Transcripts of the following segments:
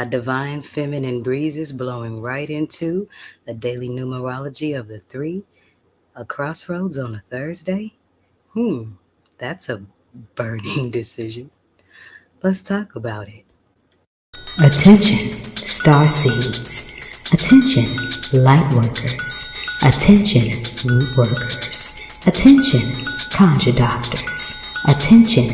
Divine feminine breezes blowing right into a daily numerology of the three, a crossroads on a Thursday? That's a burning decision. Let's talk about it. Attention, star seeds. Attention, light workers. Attention, root workers. Attention, conjure doctors. Attention,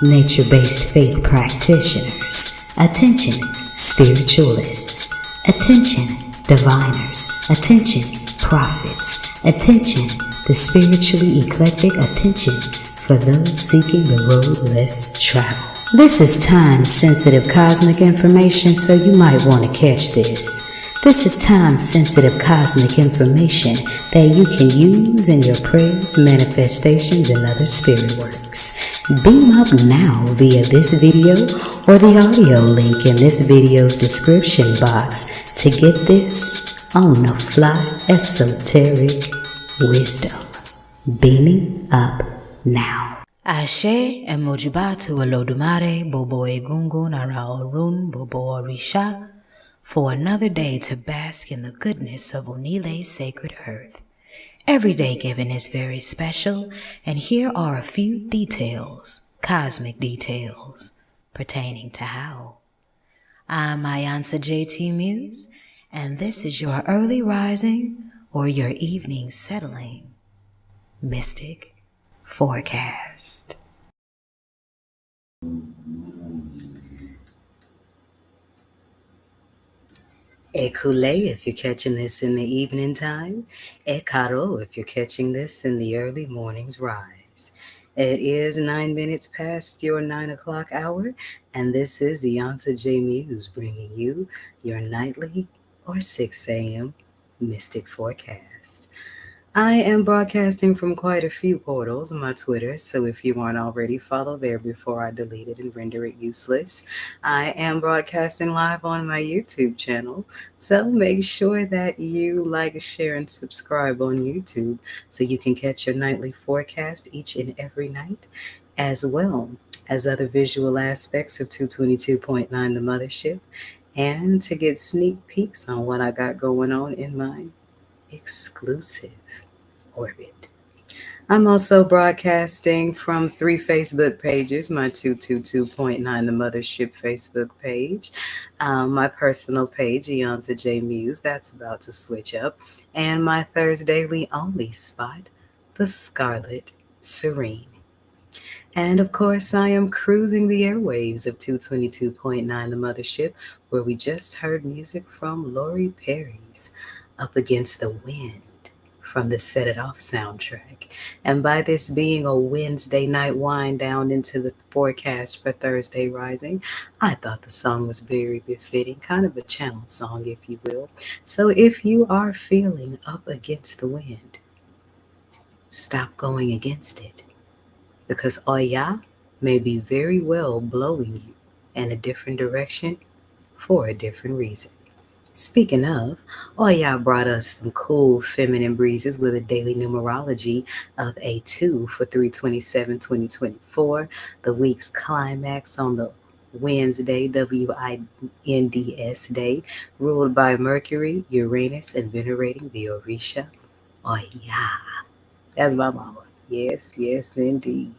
nature-based faith practitioners. Attention, spiritualists. Attention, diviners. Attention, prophets. Attention, the spiritually eclectic. Attention for those seeking the road less traveled. This is time-sensitive cosmic information, so you might want to catch this. This is time-sensitive cosmic information that you can use in your prayers, manifestations, and other spirit works. Beam up now via this video or the audio link in this video's description box to get this on the fly esoteric wisdom. Beaming up now. Ashe emojibatu Olodumare Bobo Egungun Ara Orun Bobo Orisha for another day to bask in the goodness of Onile's sacred earth. Every day given is very special, and here are a few details, cosmic details, pertaining to how. I'm iiiYansaje to you, Muse, and this is your early rising or your evening settling mystic forecast. Ekule if you're catching this in the evening time. Ekaro if you're catching this in the early morning's rise. It is 9 minutes past your 9 o'clock hour, and this is iiiYansaje Muse bringing you your nightly or 6 a.m. mystic forecast. I am broadcasting from quite a few portals on my Twitter, so if you aren't already, follow there before I delete it and render it useless. I am broadcasting live on my YouTube channel, so make sure that you like, share, and subscribe on YouTube so you can catch your nightly forecast each and every night, as well as other visual aspects of 222.9 The Mothership, and to get sneak peeks on what I got going on in my exclusive Ortbit. I'm also broadcasting from 3 Facebook pages, my 222.9 The Mothership Facebook page, my personal page, iiiYansaje Muse, that's about to switch up, and my Thursdayly only spot, The Scarlet Serene. And of course, I am cruising the airwaves of 222.9 The Mothership, where we just heard music from Lori Perry's Up Against the Wind from the Set It Off soundtrack. And by this being a Wednesday night wind down into the forecast for Thursday rising, I thought the song was very befitting, kind of a channel song, if you will. So if you are feeling up against the wind, stop going against it, because Oya may be very well blowing you in a different direction for a different reason. Speaking of, Oya brought us some cool feminine breezes with a daily numerology of a 2 for 3/27/2024, the week's climax on the Wednesday, WINDS day, ruled by Mercury, Uranus, and venerating the Orisha Oya. That's my mama. Yes, yes, indeed.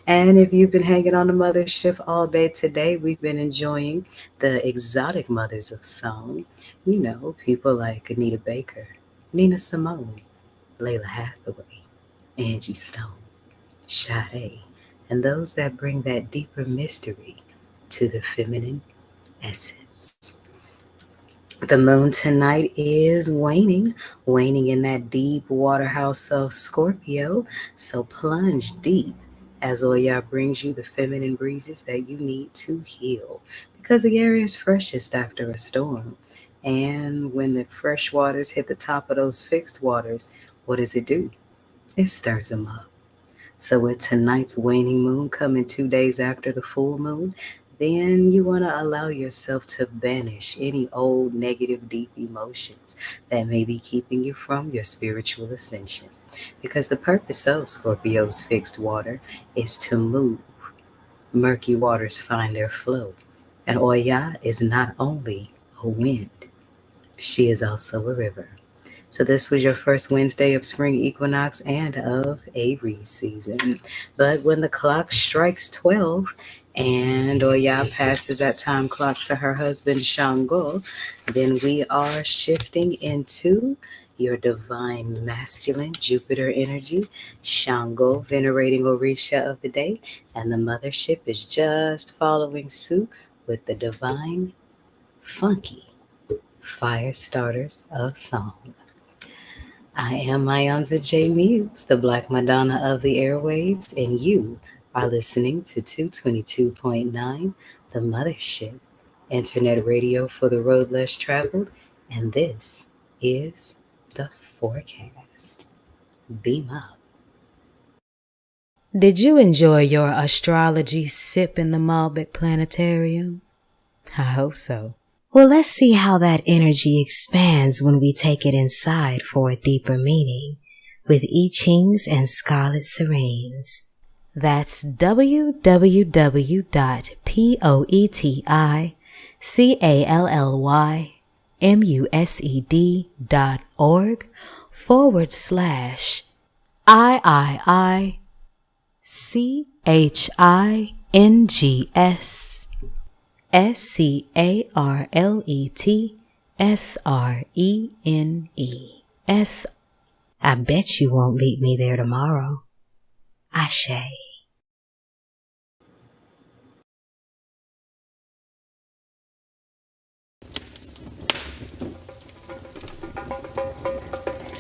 And if you've been hanging on the Mothership all day today, we've been enjoying the exotic mothers of song. You know, people like Anita Baker, Nina Simone, Layla Hathaway, Angie Stone, Sade, and those that bring that deeper mystery to the feminine essence. The moon tonight is waning in that deep water house of Scorpio, so plunge deep as Oya brings you the feminine breezes that you need to heal, because the air is freshest after a storm. And when the fresh waters hit the top of those fixed waters, what does it do? It stirs them up. So with tonight's waning moon coming 2 days after the full moon, then you want to allow yourself to banish any old negative deep emotions that may be keeping you from your spiritual ascension. Because the purpose of Scorpio's fixed water is to move. Murky waters find their flow, And Oya is not only a wind, she is also a river. So this was your first Wednesday of spring equinox and of Aries season. But when the clock strikes 12 and Oya passes that time clock to her husband Shango, then we are shifting into your divine masculine Jupiter energy, Shango venerating Orisha of the day, and the mothership is just following suit with the divine funky fire starters of song. I am iiiYansaje Muse, the Black Madonna of the airwaves, and you are listening to 222.9, the Mothership, internet radio for the road less traveled, and this is the forecast. Beam up. Did you enjoy your astrology sip in the Malbec Planetarium? I hope so. Well, let's see how that energy expands when we take it inside for a deeper meaning with I Chings and Scarlet Serenes. That's www.POETICALLYMUSEDorg/IIICHINGSSRENES. I bet you won't meet me there tomorrow. Ashe.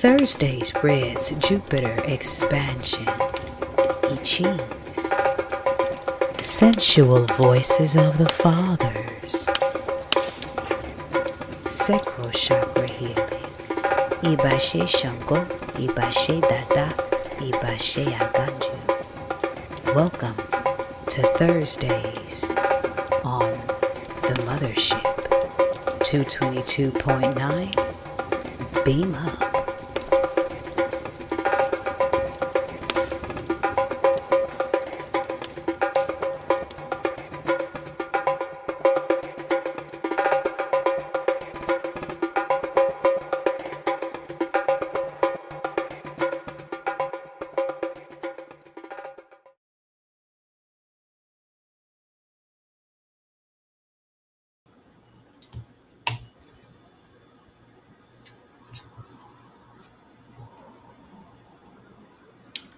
Thursday's Red's Jupiter expansion. I Chings. Sensual voices of the fathers. Sacral chakra healing. Iba Sango, Iba Dada, Iba Aganju. Welcome to Thursdays on the Mothership. 222.9. Beam up.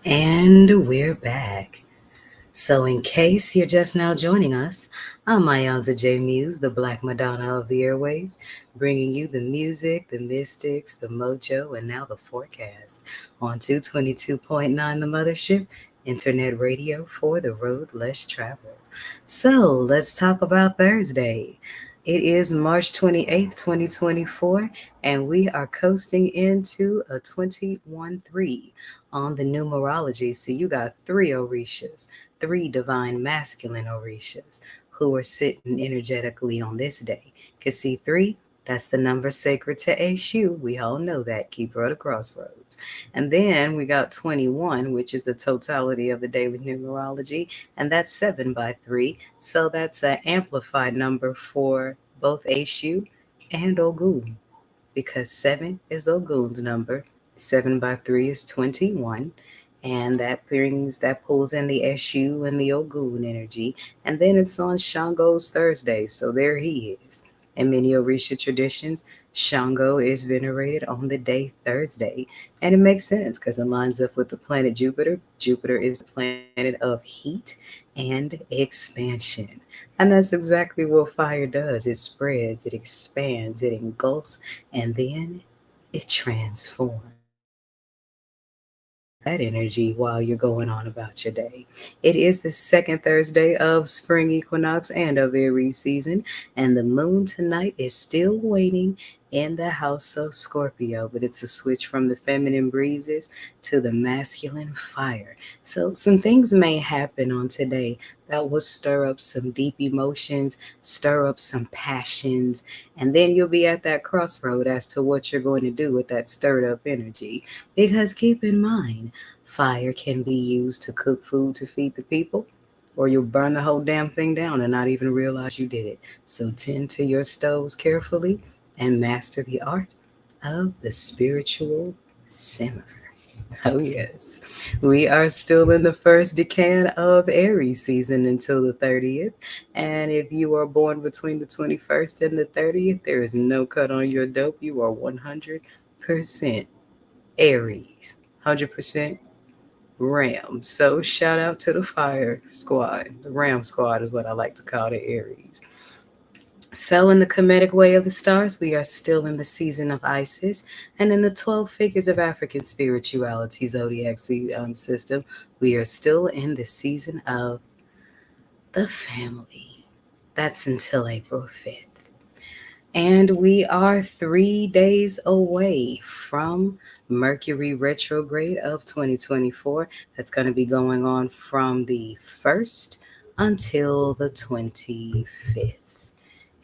And we're back. So in case you're just now joining us, I'm iiiYansaje Muse, the Black Madonna of the airwaves, bringing you the music, the mystics, the mojo, and now the forecast on 222.9 The Mothership, internet radio for the road less traveled. So let's talk about Thursday. It is March 28th, 2024, and we are coasting into a 21-3 on the numerology. So you got three Orishas, three divine masculine Orishas who are sitting energetically on this day. Because see, three, that's the number sacred to Eshu. We all know that. Keeper of the Crossroads. And then we got 21, which is the totality of the daily numerology. And that's 7 by 3. So that's an amplified number for both Eshu and Ogun. Because 7 is Ogun's number. 7 by 3 is 21. And that pulls in the Eshu and the Ogun energy. And then it's on Shango's Thursday. So there he is. In many Orisha traditions, Shango is venerated on the day Thursday. And it makes sense because it lines up with the planet Jupiter. Jupiter is the planet of heat and expansion. And that's exactly what fire does. It spreads, it expands, it engulfs, and then it transforms. That energy while you're going on about your day. It is the second Thursday of spring equinox and of Aries season, and the moon tonight is still waiting in the house of Scorpio, but it's a switch from the feminine breezes to the masculine fire. So some things may happen on today that will stir up some deep emotions, stir up some passions, and then you'll be at that crossroad as to what you're going to do with that stirred up energy. Because keep in mind, fire can be used to cook food to feed the people. or you'll burn the whole damn thing down and not even realize you did it. So tend to your stoves carefully and master the art of the spiritual simmer. Oh, yes. We are still in the first decade of Aries season until the 30th. And if you are born between the 21st and the 30th, there is no cut on your dope. You are 100% Aries, 100% Ram. So shout out to the fire squad. The Ram squad is what I like to call the Aries. So, in the Kemetic way of the stars, we are still in the season of Isis, and in the 12 figures of African spirituality zodiac system, we are still in the season of the family. That's until April 5th. And we are 3 days away from Mercury retrograde of 2024. That's going to be going on from the 1st until the 25th.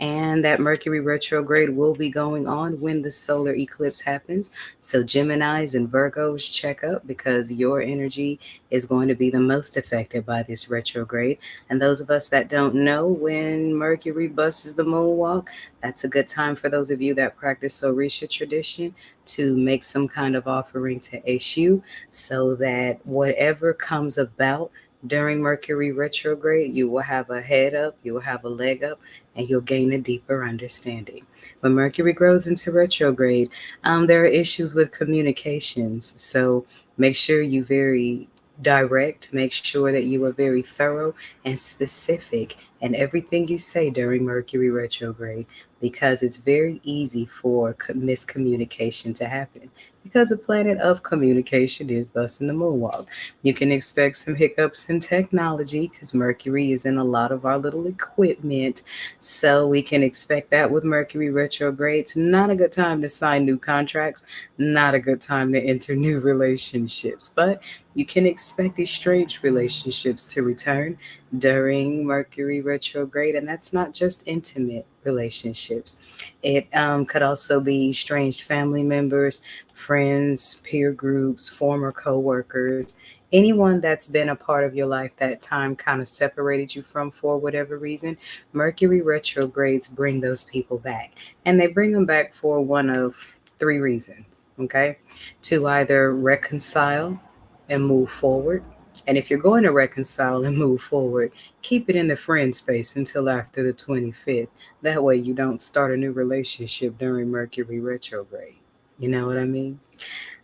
And that Mercury retrograde will be going on when the solar eclipse happens. So, Geminis and Virgos, check up because your energy is going to be the most affected by this retrograde. And those of us that don't know, when Mercury busts the moonwalk, that's a good time for those of you that practice Orisha tradition to make some kind of offering to Eshu so that whatever comes about during Mercury retrograde, you will have a head up, you will have a leg up, and you'll gain a deeper understanding. When Mercury grows into retrograde, there are issues with communications. So make sure you very direct, make sure that you are very thorough and specific in everything you say during Mercury retrograde because it's very easy for miscommunication to happen because the planet of communication is busting the moonwalk. You can expect some hiccups in technology because Mercury is in a lot of our little equipment. So we can expect that with Mercury retrograde. It's not a good time to sign new contracts, not a good time to enter new relationships. But you can expect these strange relationships to return during Mercury retrograde. And that's not just intimate relationships. It could also be estranged family members, friends, peer groups, former coworkers, anyone that's been a part of your life that time kind of separated you from for whatever reason. Mercury retrogrades bring those people back, and they bring them back for one of three reasons. Okay, to either reconcile and move forward. And if you're going to reconcile and move forward, keep it in the friend space until after the 25th. That way, you don't start a new relationship during Mercury retrograde. You know what I mean?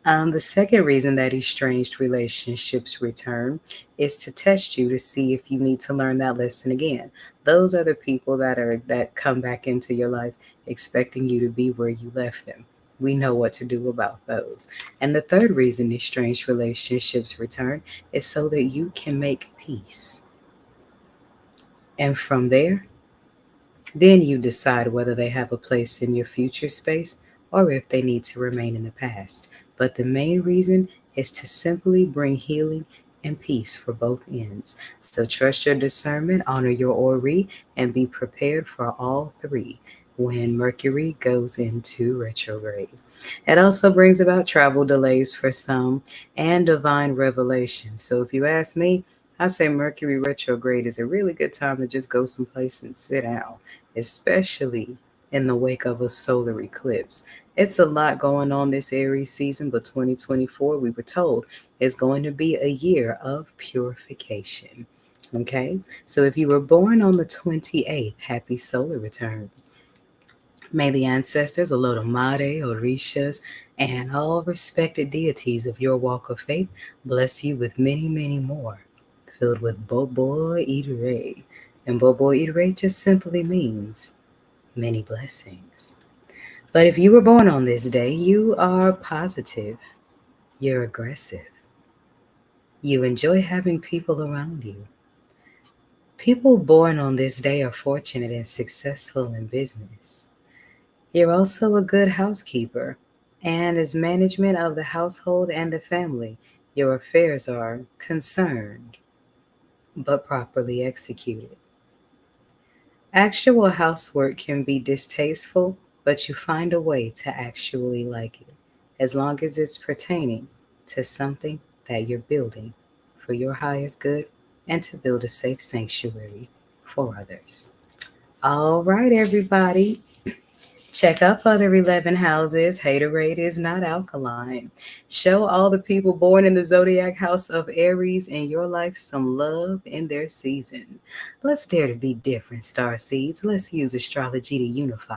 The second reason that estranged relationships return is to test you to see if you need to learn that lesson again. Those are the people that come back into your life expecting you to be where you left them. We know what to do about those. And the third reason estranged relationships return is so that you can make peace. And from there, then you decide whether they have a place in your future space or if they need to remain in the past. But the main reason is to simply bring healing and peace for both ends. So trust your discernment, honor your Ori, and be prepared for all three when Mercury goes into retrograde. It also brings about travel delays for some and divine revelation. So if you ask me, I say Mercury retrograde is a really good time to just go someplace and sit down, especially in the wake of a solar eclipse. It's a lot going on this Aries season, but 2024, we were told, is going to be a year of purification. Okay, so if you were born on the 28th, happy solar return. May the ancestors, Olodumare, Orishas, and all respected deities of your walk of faith bless you with many, many more, filled with Bobo Ire. And Bobo Ire just simply means many blessings. But if you were born on this day, you are positive, you're aggressive, you enjoy having people around you. People born on this day are fortunate and successful in business. You're also a good housekeeper, and as management of the household and the family, your affairs are concerned but properly executed. Actual housework can be distasteful, but you find a way to actually like it, as long as it's pertaining to something that you're building for your highest good and to build a safe sanctuary for others. All right, everybody. Check up other 11 houses. Haterade is not alkaline. Show all the people born in the zodiac house of Aries in your life some love in their season. Let's dare to be different, star seeds. Let's use astrology to unify,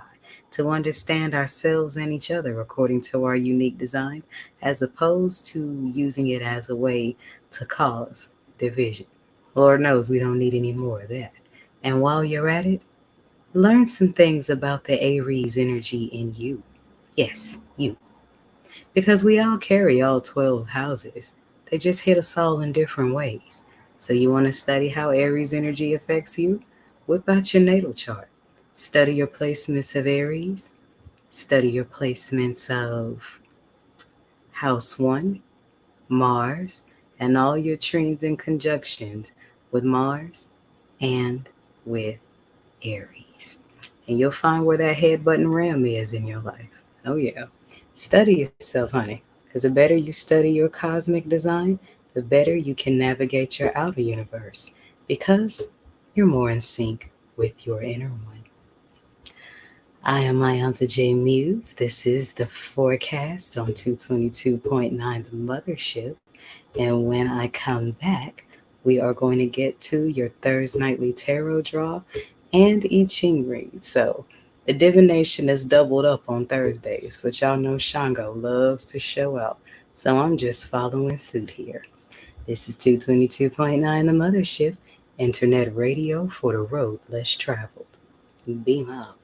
to understand ourselves and each other according to our unique design, as opposed to using it as a way to cause division. Lord knows we don't need any more of that. And while you're at it, learn some things about the Aries energy in you. Yes, you. Because we all carry all 12 houses. They just hit us all in different ways. So you want to study how Aries energy affects you? Whip out your natal chart. Study your placements of Aries. Study your placements of House 1, Mars, and all your trines and conjunctions with Mars and with Aries. And you'll find where that head button ram is in your life. Oh, yeah. Study yourself, honey, because the better you study your cosmic design, the better you can navigate your outer universe, because you're more in sync with your inner one. I am iiiYansaje Muse. This is the forecast on 222.9 The Mothership. And when I come back, we are going to get to your Thursday nightly tarot draw and I Ching read. So the divination is doubled up on Thursdays, but y'all know Shango loves to show out. So I'm just following suit here. This is 222.9 The Mothership, internet radio for the road less traveled. Beam up.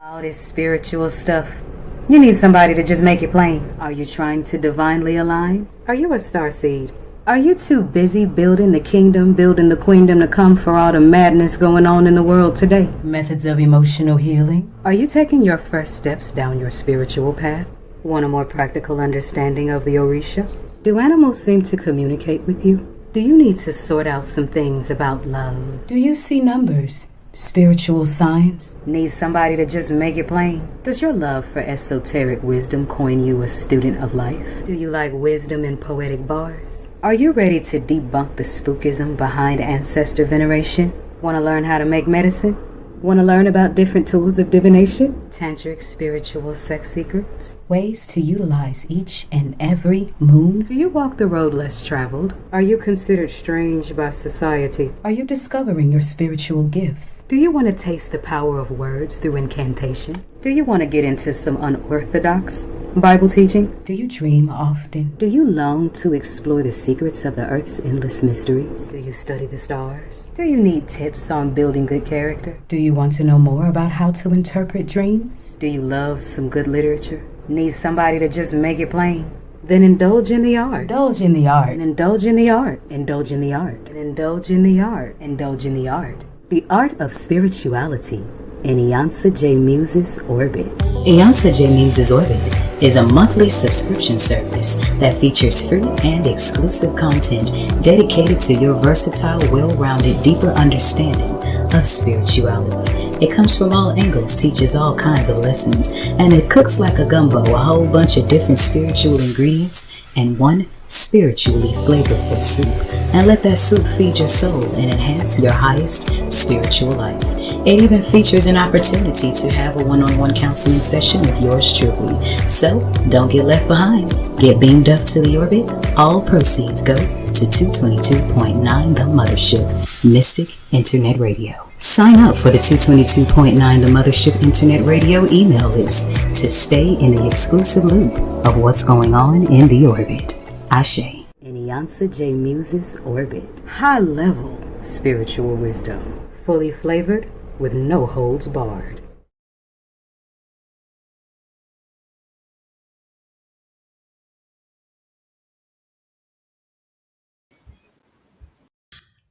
All this spiritual stuff. You need somebody to just make it plain. Are you trying to divinely align? Are you a starseed? Are you too busy building the kingdom, building the queendom to come for all the madness going on in the world today? Methods of emotional healing. Are you taking your first steps down your spiritual path? Want a more practical understanding of the Orisha? Do animals seem to communicate with you? Do you need to sort out some things about love? Do you see numbers? Spiritual signs? Need somebody to just make it plain? Does your love for esoteric wisdom coin you a student of life? Do you like wisdom in poetic bars? Are you ready to debunk the spookism behind ancestor veneration? Want to learn how to make medicine? Want to learn about different tools of divination? Tantric spiritual sex secrets? Ways to utilize each and every moon? Do you walk the road less traveled? Are you considered strange by society? Are you discovering your spiritual gifts? Do you want to taste the power of words through incantation? Do you want to get into some unorthodox Bible teachings? Do you dream often? Do you long to explore the secrets of the earth's endless mysteries? Do you study the stars? Do you need tips on building good character? Do you want to know more about how to interpret dreams? Do you love some good literature? Need somebody to just make it plain? Then indulge in the art. Indulge in the art. And indulge in the art. Indulge in the art. And indulge in the art. Indulge in the art. The art of spirituality in iiiYansaje Muse's Orbit. iiiYansaje Muse's Orbit is a monthly subscription service that features free and exclusive content dedicated to your versatile, well-rounded, deeper understanding of spirituality. It comes from all angles, teaches all kinds of lessons, and it cooks like a gumbo, a whole bunch of different spiritual ingredients and one spiritually flavorful soup. And let that soup feed your soul and enhance your highest spiritual life. It even features an opportunity to have a one-on-one counseling session with yours truly. So don't get left behind. Get beamed up to the orbit. All proceeds go to 222.9 The Mothership, Mystic Internet Radio. Sign up for the 222.9 The Mothership Internet Radio email list to stay in the exclusive loop of what's going on in the orbit. Ashe. In iiiYansaje Muse's Orbit. High-level spiritual wisdom. Fully flavored with no holds barred.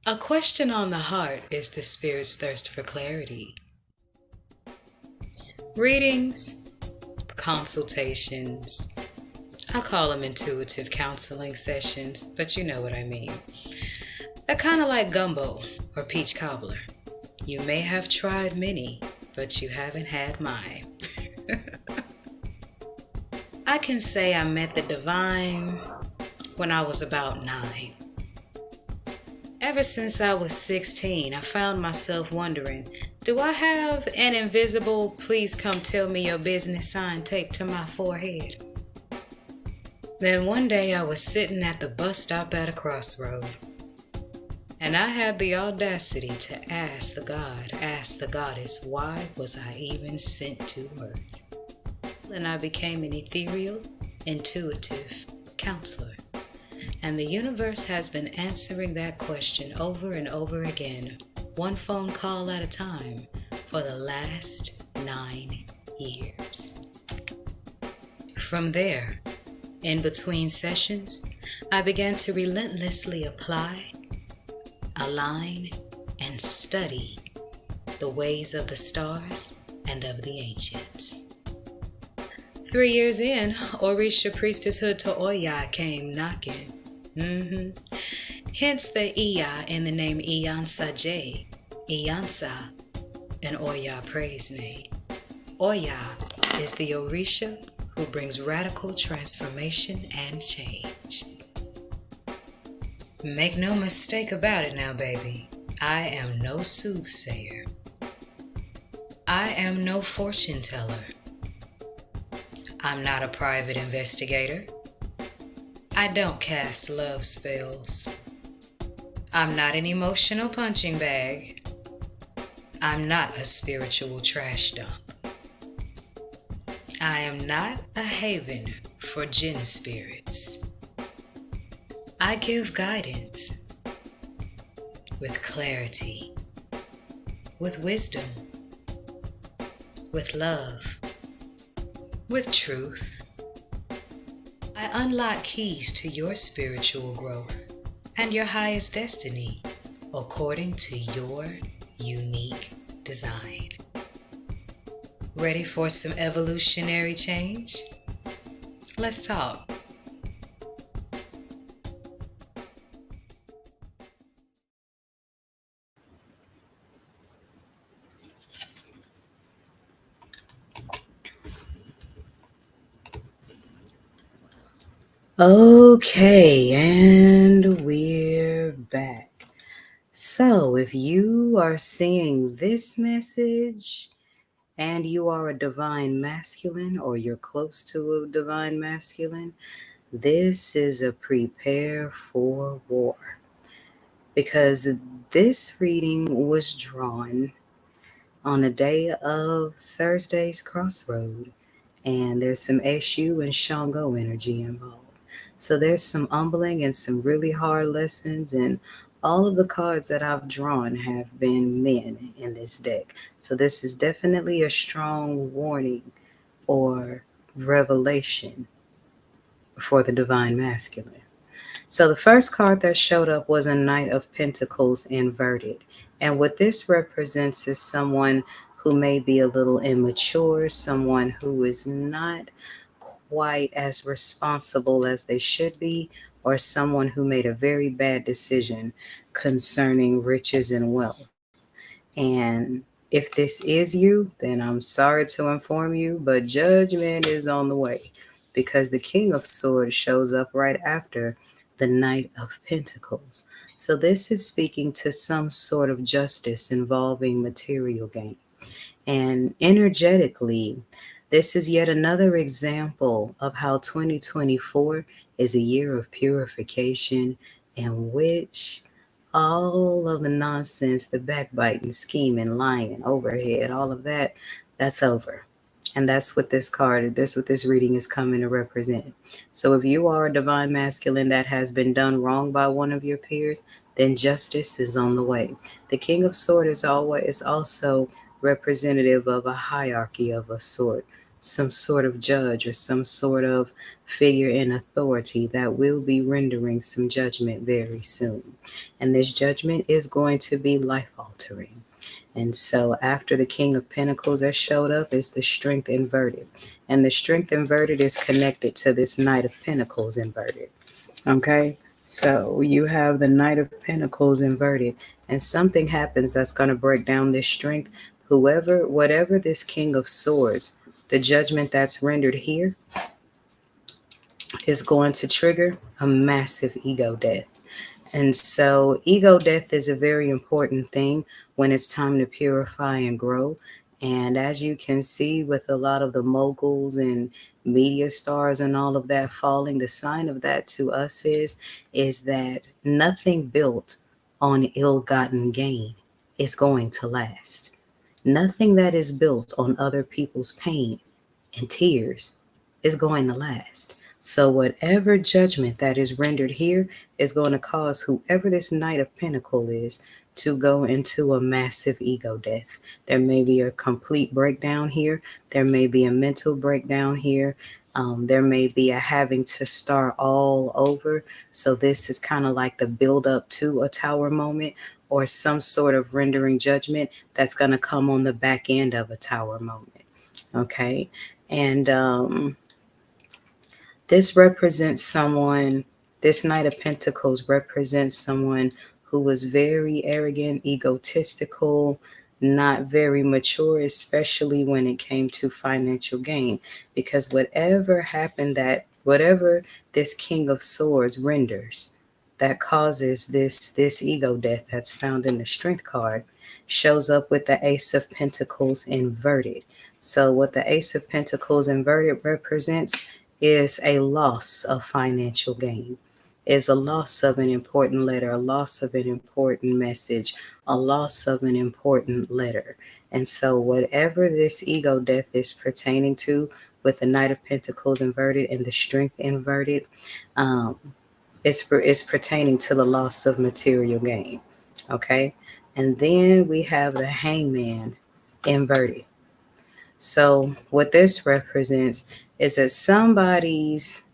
A question on the heart is the spirit's thirst for clarity. Readings, consultations, I call them intuitive counseling sessions, but you know what I mean. They're kind of like gumbo or peach cobbler. You may have tried many, but you haven't had mine. I can say I met the divine when I was about 9. Ever since I was 16, I found myself wondering, do I have an invisible "please come tell me your business" sign taped to my forehead? Then one day I was sitting at the bus stop at a crossroad, and I had the audacity to ask the goddess, why was I even sent to earth? And I became an ethereal, intuitive counselor. And the universe has been answering that question over and over again, one phone call at a time, for the last 9 years. From there, in between sessions, I began to relentlessly apply, align, and study the ways of the stars and of the ancients. 3 years in, Orisha priestesshood to Oya came knocking. Hence the Iya in the name iiYansaje, iiYansa, an Oya praise name. Oya is the Orisha who brings radical transformation and change. Make no mistake about it now, baby. I am no soothsayer. I am no fortune teller. I'm not a private investigator. I don't cast love spells. I'm not an emotional punching bag. I'm not a spiritual trash dump. I am not a haven for jinn spirits. I give guidance with clarity, with wisdom, with love, with truth. I unlock keys to your spiritual growth and your highest destiny according to your unique design. Ready for some evolutionary change? Let's talk. Okay, and we're back. So, if you are seeing this message and you are a divine masculine or you're close to a divine masculine, this is a prepare for war. Because this reading was drawn on the day of Thursday's Crossroad, and there's some Eshu and Shango energy involved. So there's some humbling and some really hard lessons, and all of the cards that I've drawn have been men in this deck. So this is definitely a strong warning or revelation for the divine masculine. So the first card that showed up was a Knight of Pentacles inverted. And what this represents is someone who may be a little immature, someone who is not quite as responsible as they should be, or someone who made a very bad decision concerning riches and wealth. And if this is you, then I'm sorry to inform you, but judgment is on the way, because the King of Swords shows up right after the Knight of Pentacles. So this is speaking to some sort of justice involving material gain. And energetically, this is yet another example of how 2024 is a year of purification in which all of the nonsense, the backbiting, scheming, lying, overhead, all of that, that's over. And that's what this card, that's what this reading is coming to represent. So if you are a divine masculine that has been done wrong by one of your peers, then justice is on the way. The King of Swords is always also representative of a hierarchy of a sort, some sort of judge or some sort of figure in authority that will be rendering some judgment very soon. And this judgment is going to be life altering. And so after the King of Pentacles that showed up is the Strength inverted. And the Strength inverted is connected to this Knight of Pentacles inverted. Okay? So you have the Knight of Pentacles inverted, and something happens that's going to break down this strength. Whatever this King of Swords, the judgment that's rendered here is going to trigger a massive ego death. And so, ego death is a very important thing when it's time to purify and grow. And as you can see, with a lot of the moguls and media stars and all of that falling, the sign of that to us is that nothing built on ill-gotten gain is going to last. Nothing that is built on other people's pain and tears is going to last. So, whatever judgment that is rendered here is going to cause whoever this Knight of Pentacles is to go into a massive ego death. There may be a complete breakdown here, there may be a mental breakdown here. There may be a having to start all over. So, this is kind of like the build up to a tower moment or some sort of rendering judgment that's going to come on the back end of a tower moment. Okay. And this represents someone, this Knight of Pentacles represents someone who was very arrogant, egotistical, not very mature, especially when it came to financial gain. Because whatever this King of Swords renders, that causes this ego death that's found in the Strength card, shows up with the Ace of Pentacles inverted. So what the Ace of Pentacles inverted represents is a loss of financial gain, is a loss of an important letter, a loss of an important message, a loss of an important letter. And so whatever this ego death is pertaining to with the Knight of Pentacles inverted and the Strength inverted, um, it's pertaining to the loss of material gain. Okay. And then we have the Hangman inverted. So what this represents is that somebody's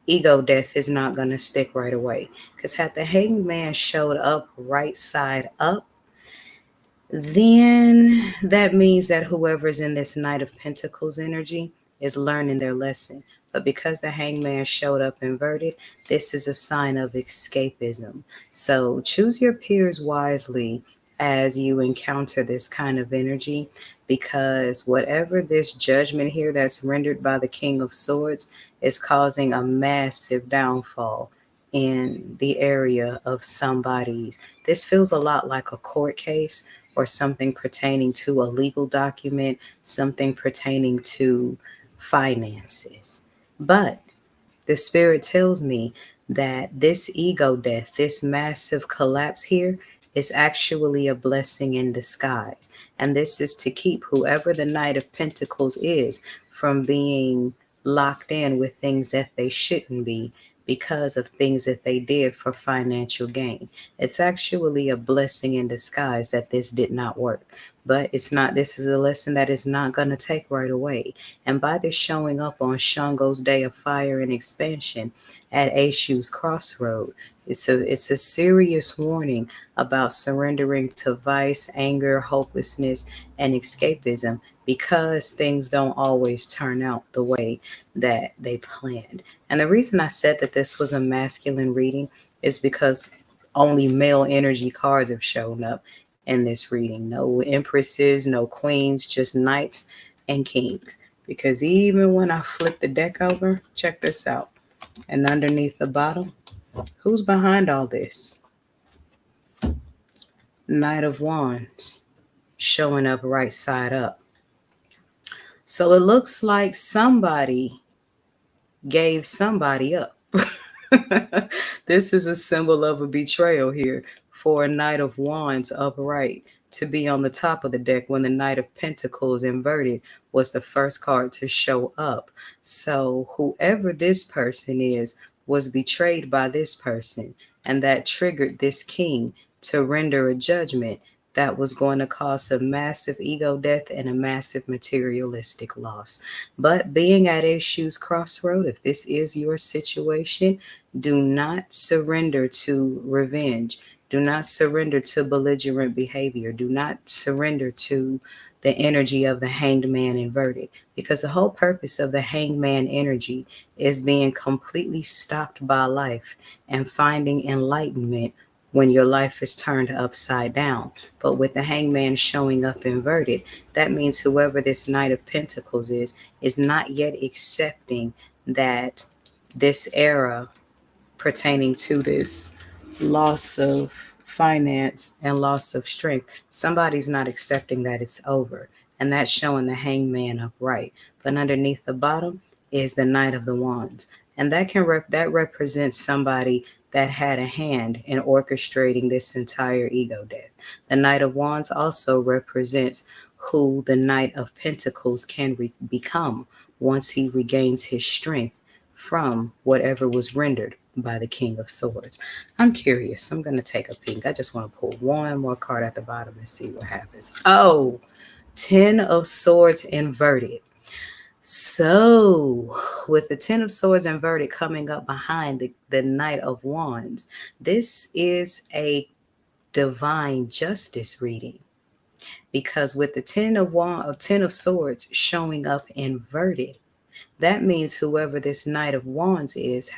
ego death is not going to stick right away. Because had the Hangman showed up right side up, then that means that whoever's in this Knight of Pentacles energy is learning their lesson. But because the Hangman showed up inverted, this is a sign of escapism. So choose your peers wisely as you encounter this kind of energy, because whatever this judgment here that's rendered by the King of Swords is causing a massive downfall in the area of somebody's. This feels a lot like a court case or something pertaining to a legal document, something pertaining to finances. But the spirit tells me that this ego death, this massive collapse here, is actually a blessing in disguise. And this is to keep whoever the Knight of Pentacles is from being locked in with things that they shouldn't be because of things that they did for financial gain. It's actually a blessing in disguise that this did not work. But it's not, this is a lesson that is not going to take right away. And by this showing up on Shango's Day of Fire and Expansion at Eshu's Crossroad, it's a serious warning about surrendering to vice, anger, hopelessness, and escapism, because things don't always turn out the way that they planned. And the reason I said that this was a masculine reading is because only male energy cards have shown up in this reading. No empresses, no queens, just knights and kings. Because even when I flip the deck over, check this out. And underneath the bottom, who's behind all this? Knight of Wands showing up right side up. So it looks like somebody gave somebody up. This is a symbol of a betrayal here for a Knight of Wands upright to be on the top of the deck when the Knight of Pentacles inverted was the first card to show up. So whoever this person is was betrayed by this person, and that triggered this king to render a judgment that was going to cause a massive ego death and a massive materialistic loss. But being at Eshu's Crossroad, if this is your situation, do not surrender to revenge. Do not surrender to belligerent behavior. Do not surrender to the energy of the Hanged Man inverted, because the whole purpose of the Hanged Man energy is being completely stopped by life and finding enlightenment when your life is turned upside down. But with the Hangman showing up inverted, that means whoever this Knight of Pentacles is not yet accepting that this era pertaining to this loss of finance and loss of strength. Somebody's not accepting that it's over, and that's showing the hangman upright. But underneath the bottom is the Knight of the Wands, and that represents somebody that had a hand in orchestrating this entire ego death. The Knight of Wands also represents who the Knight of Pentacles can become once he regains his strength from whatever was rendered by the King of Swords. I'm curious. I'm going to take a peek. I just want to pull one more card at the bottom and see what happens. Oh, 10 of Swords inverted. So, with the 10 of Swords inverted coming up behind the Knight of Wands, this is a divine justice reading. Because with the 10 of Swords showing up inverted, that means whoever this Knight of Wands is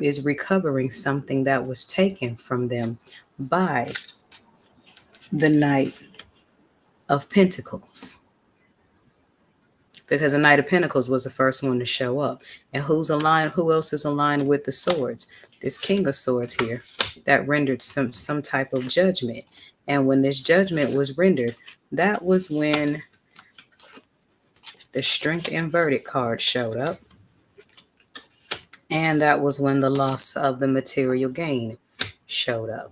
is recovering something that was taken from them by the Knight of Pentacles. Because the Knight of Pentacles was the first one to show up. And who else is aligned with the swords? This King of Swords here that rendered some type of judgment. And when this judgment was rendered, that was when the Strength inverted card showed up. And that was when the loss of the material gain showed up.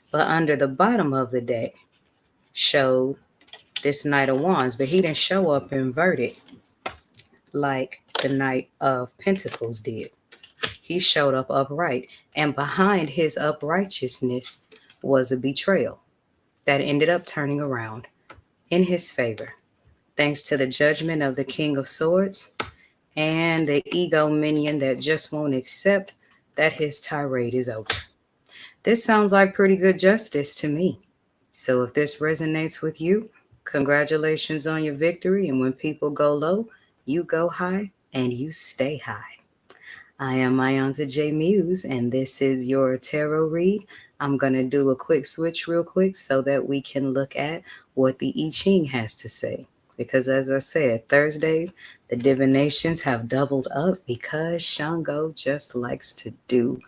But under the bottom of the deck showed this Knight of Wands, but he didn't show up inverted like the Knight of Pentacles did. He showed up upright, and behind his uprightness was a betrayal that ended up turning around in his favor, thanks to the judgment of the King of Swords and the ego minion that just won't accept that his tirade is over. This sounds like pretty good justice to me. So if this resonates with you, congratulations on your victory. And when people go low, you go high and you stay high. I am iiiYansaje Muse, and this is your tarot read. I'm going to do a quick switch real quick so that we can look at what the I Ching has to say. Because as I said, Thursdays, the divinations have doubled up because Shango just likes to do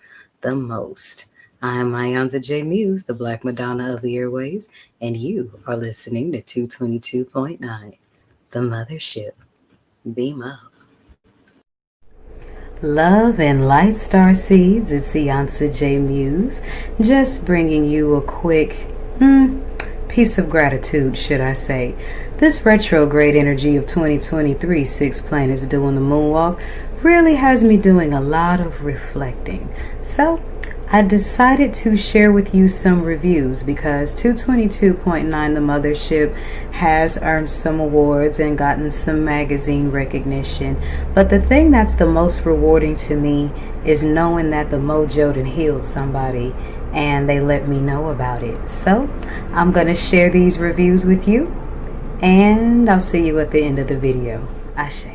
the most. I am iiiYansaje Muse, the Black Madonna of the airwaves, and you are listening to 222.9, the Mothership. Beam up. Love and light star seeds, it's iiiYansaje Muse, just bringing you a quick piece of gratitude, should I say. This retrograde energy of 2023, 6 planets doing the moonwalk, really has me doing a lot of reflecting. So I decided to share with you some reviews because 222.9 The Mothership has earned some awards and gotten some magazine recognition. But the thing that's the most rewarding to me is knowing that the mojo done healed somebody and they let me know about it. So I'm going to share these reviews with you and I'll see you at the end of the video. Ashe.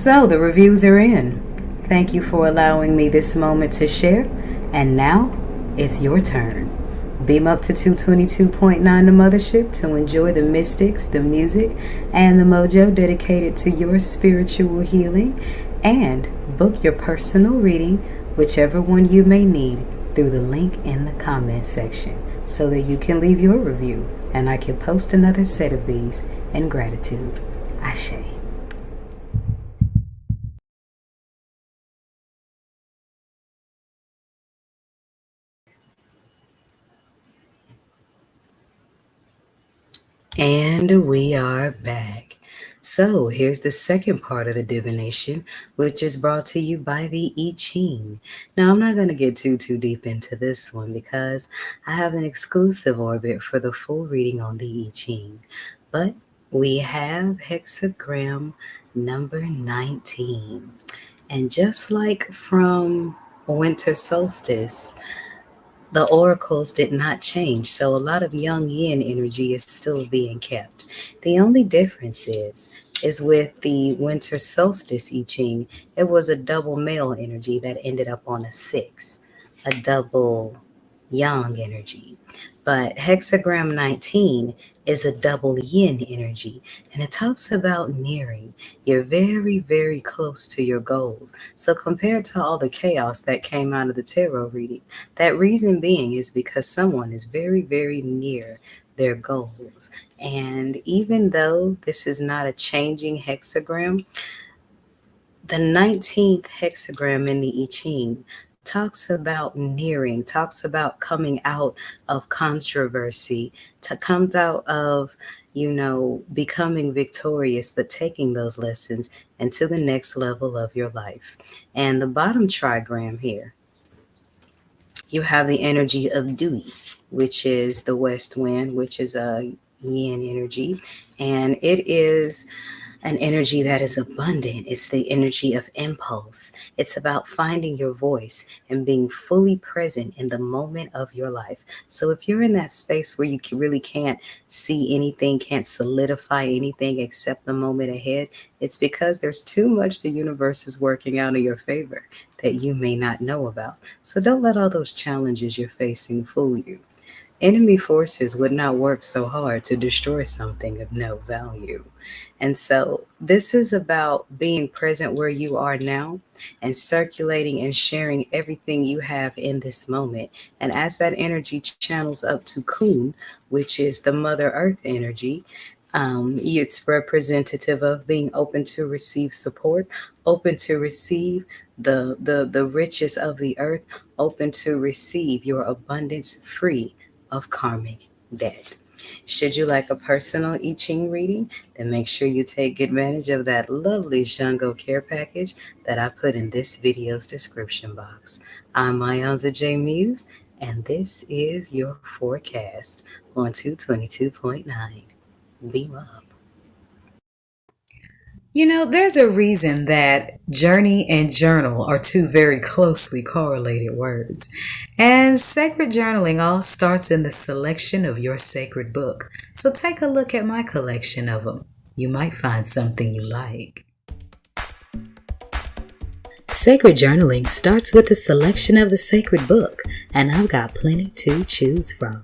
So the reviews are in. Thank you for allowing me this moment to share. And now it's your turn. Beam up to 222.9 the Mothership to enjoy the mystics, the music, and the mojo dedicated to your spiritual healing. And book your personal reading, whichever one you may need, through the link in the comment section so that you can leave your review and I can post another set of these in gratitude. Ashe. And we are back. So here's the second part of the divination, which is brought to you by the I Ching. Now, I'm not going to get too deep into this one because I have an exclusive orbit for the full reading on the I Ching. But we have hexagram number 19. And just like from winter solstice, the oracles did not change, so a lot of young yin energy is still being kept. The only difference is with the winter solstice I Ching, it was a double male energy that ended up on a 6, a double yang energy. But hexagram 19 is a double yin energy, and it talks about nearing. You're very close to your goals. So compared to all the chaos that came out of the tarot reading, that reason being is because someone is very near their goals. And even though this is not a changing hexagram, the 19th hexagram in the I Ching talks about nearing, talks about coming out of controversy, comes out of, becoming victorious, but taking those lessons into the next level of your life. And the bottom trigram here, you have the energy of Dewey, which is the west wind, which is a yin energy. And it is an energy that is abundant. It's the energy of impulse. It's about finding your voice and being fully present in the moment of your life. So if you're in that space where you really can't see anything, can't solidify anything except the moment ahead, it's because there's too much the universe is working out in your favor that you may not know about. So don't let all those challenges you're facing fool you. Enemy forces would not work so hard to destroy something of no value. And so this is about being present where you are now and circulating and sharing everything you have in this moment. And as that energy channels up to Kun, which is the Mother Earth energy, it's representative of being open to receive support, open to receive the riches of the earth, open to receive your abundance free of karmic debt. Should you like a personal I Ching reading, then make sure you take advantage of that lovely Shango care package that I put in this video's description box. I'm iiiYansaje Muse, and this is your forecast on 222.9. Beam up. There's a reason that journey and journal are two very closely correlated words. And sacred journaling all starts in the selection of your sacred book. So take a look at my collection of them. You might find something you like. Sacred journaling starts with the selection of the sacred book, and I've got plenty to choose from.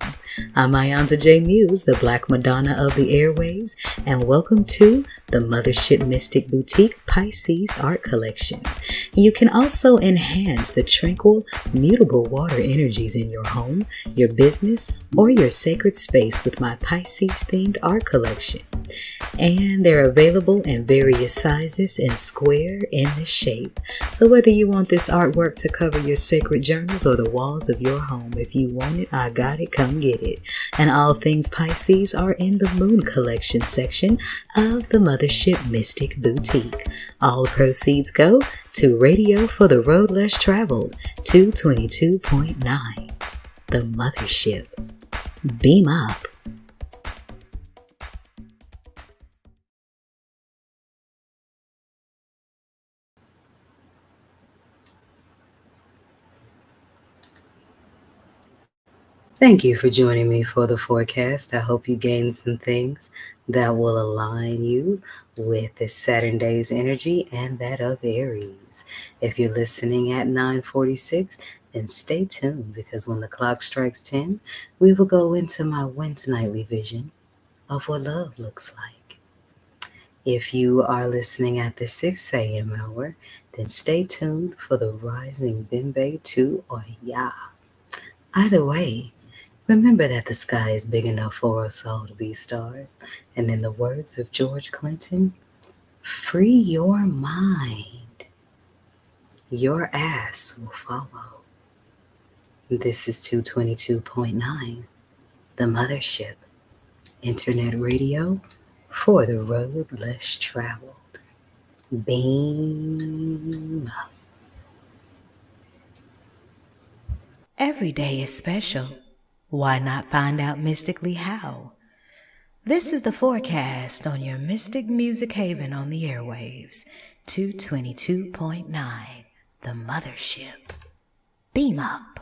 I'm iiiYansaje Muse, the Black Madonna of the airwaves, and welcome to the Mothership Mystic Boutiq Pisces Art Collection. You can also enhance the tranquil, mutable water energies in your home, your business, or your sacred space with my Pisces-themed art collection. And they're available in various sizes and square in the shape. So whether you want this artwork to cover your sacred journals or the walls of your home, if you want it, I got it, come get it. And all things Pisces are in the Moon Collection section of the Mothership Mystic Boutiq. All proceeds go to Radio for the Road Less Traveled, 222.9. The Mothership. Beam up. Thank you for joining me for the forecast. I hope you gain some things that will align you with this Saturn day's energy and that of Aries. If you're listening at 9:46, then stay tuned because when the clock strikes 10, we will go into my Wednesday nightly vision of what love looks like. If you are listening at the 6 a.m. hour, then stay tuned for the rising Bimbe to or Ya. Either way, remember that the sky is big enough for us all to be stars. And in the words of George Clinton, free your mind. Your ass will follow. This is 222.9, the Mothership, internet radio for the road less traveled. Beam up. Every day is special. Why not find out mystically how? This is the forecast on your Mystic Music Haven on the airwaves, 222.9, the Mothership. Beam up.